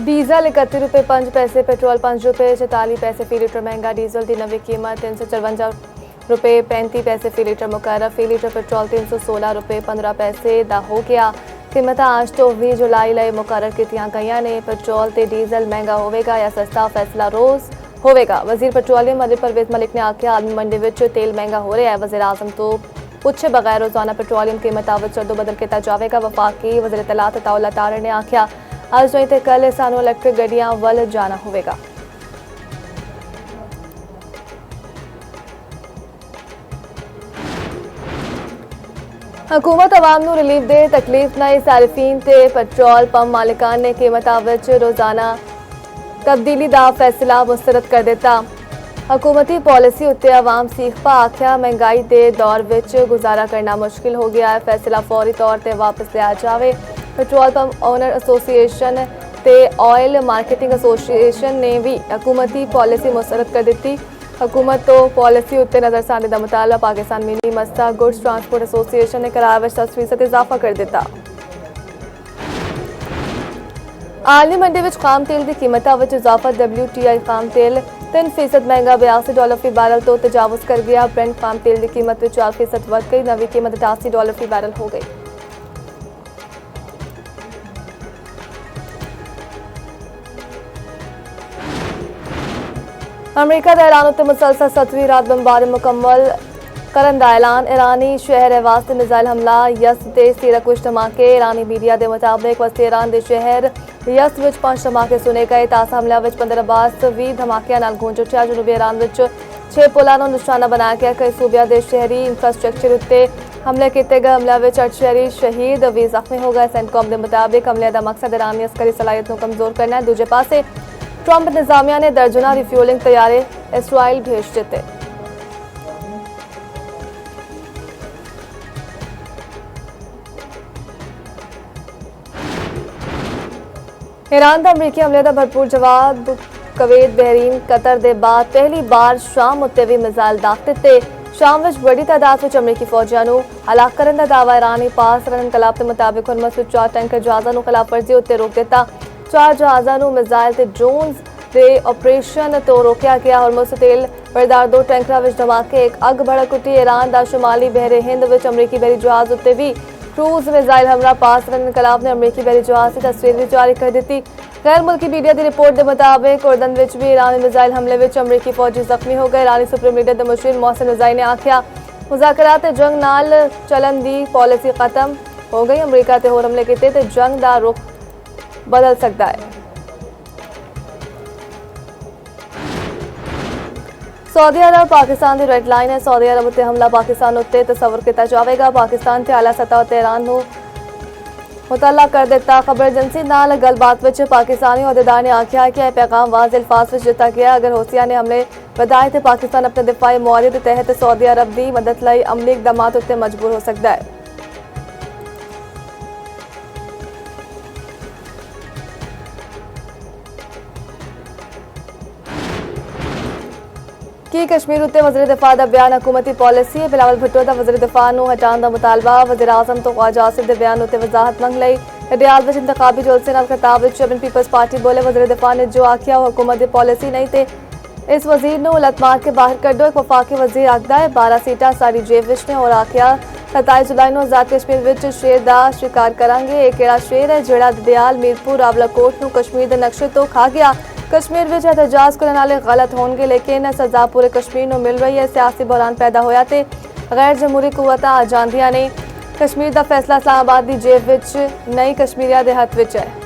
Diesel 31 रुपये 5 पैसे, petrol 5 रुपये 44 पैसे फी लीटर महंगा। डीजल की नवी कीमत 354 रुपये 35 पैसे फी लीटर मुकर्रर। फी लीटर पेट्रोल 316 रुपये 15 पैसे दा हो गया। कीमत आज तो 20 जुलाई लिए मुकर्रर कीतियां गई ने। पेट्रोल ते डीजल महंगा होगा या सस्ता, फैसला रोज़ होगा। वजीर पेट्रोलियम अली परवेज मलिक ने आख्या आलमी मंडी में तेल महंगा हो रहा है। वज़ीर आज़म तो पुछे बगैर रोजाना पेट्रोलियम कीमत रद्दो बदल किया जाएगा। वफाकी वज़ीर इत्तलात अताउल्लाह तारड़ ने आख्या अज नहीं तो कल सानू इलैक्ट्रिक गड्डियां वल जाना होगा। हुकूमत अवाम नू रिलीफ दे, तकलीफ नहीं। सारिफीन ते पेट्रोल पंप मालिकान ने कीमतां विच रोजाना तब्दीली दा फैसला मुस्तरद कर दिता। हुकूमती पॉलिसी उत्ते अवाम सीख पा आख्या महंगाई के दौर विच गुजारा करना मुश्किल हो गया है। फैसला फौरी तौर पर वापस लिया जाए। पेट्रोल पंप ओनर एसोसिएशन ते ऑयल मार्केटिंग एसोसिएशन ने भी हुकूमती पॉलिसी मुस्तरद कर दी। हुकूमत तो पॉलिसी उत्ते नज़रसानी का मुतालबा Pakistan mini Mazda goods transport association ने करार में 10% इजाफा कर दिता। आलमी मंडी में खाम तेल की कीमतों में इजाफा। WTI खाम तेल 3% महंगा $82 फी बैरल तो तजावुज कर गया। ब्रेंट खाम तेल की कीमत में 4% बढ़ गई। नवी कीमत $88 फी बैरल हो गई। अमरीका का ईरान उत्ते मुसलसल 7वीं रात बमबारी मुकम्मल करन दा ऐलान। ईरानी शहर एवाज ते मिसाइल हमला। यस ते सीरकुश धमाके। ईरानी मीडिया के मुताबिक वस्ती ईरान के शहर यस विच 5 धमाके सुने गए। तास हमले विच 15 बास 20 धमाकिया नाल गूंज उठा। जनूबी ईरान विच 6 पुलां नूं निशाना बनाया गया। कई सूबिया के शहरी इंफ्रास्ट्रक्चर उत्ते हमले किए गए। हमले विच 8 शहरी शहीद भी जख्मी हो गए। सेंटकॉम के मुताबिक हमले का मकसद ईरानी अस्करी सलाहियत को कमजोर करना है। दूजे पासे ट्रंप निजामिया ने दर्जना रिफ्यूलिंग तैयारे इसराइल भेज दिते। ईरान का अमरीकी हमले का भरपूर जवाब। कुवैत, बहरीन, कतर के बाद पहली बार शाम उत्ते भी मिसाइल दाग दिते। शाम विच बड़ी तादाद में अमरीकी फौजियां नूं हलाक करने का दावा ईरानी पास रन इनकलाब के मुताबिक हुरमस विच 4 टैंकर जहाज़ां नूं खिलाफ वर्जी उत्ते रोक दिता। 4 जहाज़ां नूं मिसाइल ते ड्रोन्स के ऑपरेशन तो रोकया गया। हुरमस तेल बरदार 2 टैंकर विच धमाके। एक अग भड़क उठी। ईरान का शुमाली बहरे हिंद विच अमरीकी बहरी जहाज़ उत्ते भी क्रूज मिसाइल हमला। पास रन इनकलाब ने अमरीकी बहरी जहाज़ की तस्वीर भी जारी कर दी। गैर मुल्की मीडिया की रिपोर्ट के मुताबिक उर्दन विच भी ईरानी मिसाइल हमले विच अमरीकी फौजी जख्मी हो गए। ईरानी सुप्रीम लीडर के मुशीर मोहसिन रज़ाई ने आख्या मुज़ाकरात जंग नाल चलन दी पॉलिसी खत्म हो गई। अमरीका ते होर हमले किए तो जंग का रुख बदल सकता है। सऊदी अरब पाकिस्तान की रेड लाइन है। सऊदी अरब उत्ते हमला पाकिस्तान उत्ते तस्वर किया जाएगा। पाकिस्तान के आला सतह उत्ते ईरान नूं मुतल्ला कर दिता। खबर एजेंसी नाल गलबात विच पाकिस्तानी अहदेदार ने आख्या कि यह पैगाम वाज़ अल्फाज विच दिता गया। अगर हौसिया ने हमले वधाए तो पाकिस्तान अपने दिफाई मुआहदे के तहत सऊदी अरब की मदद लई अमली इकदामात उत्ते मजबूर हो सकता है। कि कश्मीर उत्ते वज़ीर दिफा का बयान हुकूमती पॉलिसी है। बिलावल भुट्टो का वज़ीर दिफा नूं हटाने का मुतालबा। वज़ीर आज़म तो ख्वाजा आसिफ के बयान उत्ते वजाहत मंग लई। रियाद विच इंतखाबी जुलसे नाल खिताब विच चेयरमैन पीपल्स पार्टी बोले वज़ीर दिफा ने जो आख्या वो हुकूमत की पॉलिसी नहीं ते इस वज़ीर नूं लत मार के बाहर कड्डो। एक वफाकी वज़ीर आखदा है 12 सीटां सारी जेब विच ने और आख्या 27 जुलाई नूं आज़ाद कश्मीर विच शेर का शिकार करांगे। एक केड़ा शेर है जिहड़ा ददयाल मीरपुर रावलाकोट नूं कश्मीर के नक्शे तो खा गया। कश्मीर में एहतजाज करने वाले गलत होंगे लेकिन सजा पूरे कश्मीर में मिल रही है। सियासी बहरान पैदा होया ते गैर जमहूरी कुव्वतां आ जांदियां ने। कश्मीर का फैसला इस्लामाबाद की जेब विच नहीं कश्मीरिया के हथ विच है।